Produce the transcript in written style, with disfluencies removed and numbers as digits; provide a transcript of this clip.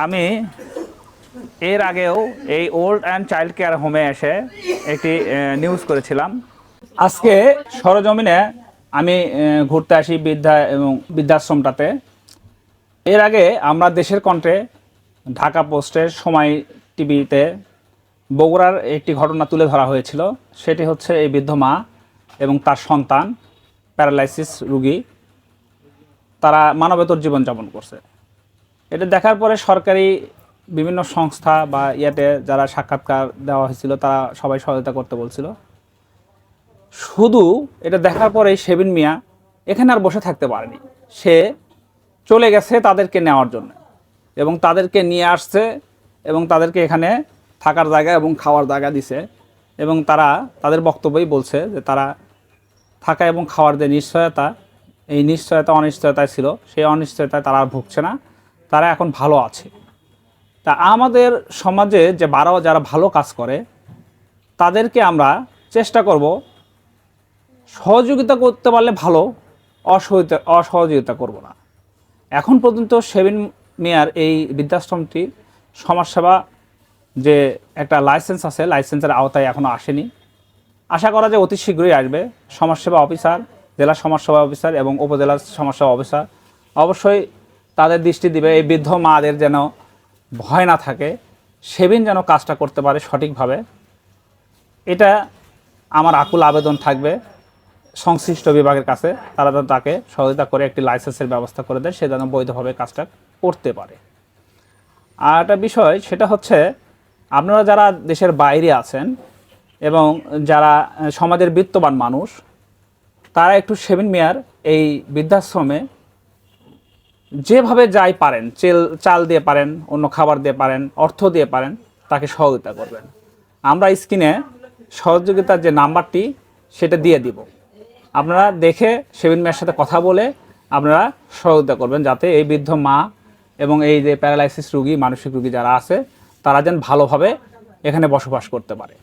আমি এর আগেও এই ওল্ড অ্যান্ড চাইল্ড কেয়ার হোমে এসে একটি নিউজ করেছিলাম। আজকে সরজমিনে আমি ঘুরতে আসি বৃদ্ধাশ্রমটাতে। এর আগে আমরা দেশের কণ্ঠে, ঢাকা পোস্টের, সময় টিভিতে বগুড়ার একটি ঘটনা তুলে ধরা হয়েছিল। সেটি হচ্ছে এই বৃদ্ধ মা এবং তার সন্তান প্যারালাইসিস রোগী, তারা মানবেতর জীবনযাপন করছে। এটা দেখার পরে সরকারি বিভিন্ন সংস্থা বা যারা সাক্ষাৎকার দেওয়া হয়েছিল তারা সবাই সহায়তা করতে বলছিল। শুধু এটা দেখার পরে শেবিন মিয়া এখানে আর বসে থাকতে পারেনি, সে চলে গেছে তাদেরকে নেওয়ার জন্য এবং তাদেরকে নিয়ে আসছে এবং তাদেরকে এখানে থাকার জায়গা এবং খাওয়ার জায়গা দিছে। এবং তারা তাদের বক্তব্যই বলছে যে তারা থাকা এবং খাওয়ার যে নিশ্চয়তা, এই অনিশ্চয়তায় ছিল, সেই অনিশ্চয়তায় তারা আর ভুগছে না, তারা এখন ভালো আছে। তা আমাদের সমাজে যে যারা ভালো কাজ করে তাদেরকে আমরা চেষ্টা করব সহযোগিতা করতে পারলে ভালো, অসহযোগিতা করব না। এখন পর্যন্ত শেবিন মিয়ার এই বৃদ্ধাশ্রমটি সমাজসেবা যে একটা লাইসেন্স আছে, লাইসেন্সের আওতায় এখনও আসেনি। আশা করা যায় অতি শীঘ্রই আসবে। সমাজসেবা অফিসার, জেলা সমাজসেবা অফিসার এবং উপজেলা সমাজসেবা অফিসার অবশ্যই তাদের দৃষ্টি দিবে, এই বৃদ্ধ মাদের যেন ভয় না থাকে, শেবিন যেন কাজটা করতে পারে সঠিকভাবে। এটা আমার আকুল আবেদন থাকবে সংশ্লিষ্ট বিভাগের কাছে, তারা যেন তাকে সহযোগিতা করে একটি লাইসেন্সের ব্যবস্থা করে দেয়, সে যেন বৈধভাবে কাজটা করতে পারে। আর একটা বিষয়, সেটা হচ্ছে আপনারা যারা দেশের বাইরে আছেন এবং যারা সমাজের বিত্তবান মানুষ, তারা একটু শেবিন মিয়ার এই বৃদ্ধাশ্রমে যেভাবে যাই পারেন, চাল দিয়ে পারেন, অন্য খাবার দিয়ে পারেন, অর্থ দিয়ে পারেন, তাকে সহযোগিতা করবেন। আমরা স্ক্রিনে সহযোগিতার যে নাম্বারটি সেটা দিয়ে দিব, আপনারা দেখে শেবিন মিয়ার সাথে কথা বলে আপনারা সহযোগিতা করবেন, যাতে এই বৃদ্ধ মা এবং এই যে প্যারালাইসিস রোগী, মানসিক রোগী যারা আছে, তারা যেন ভালোভাবে এখানে বসবাস করতে পারে।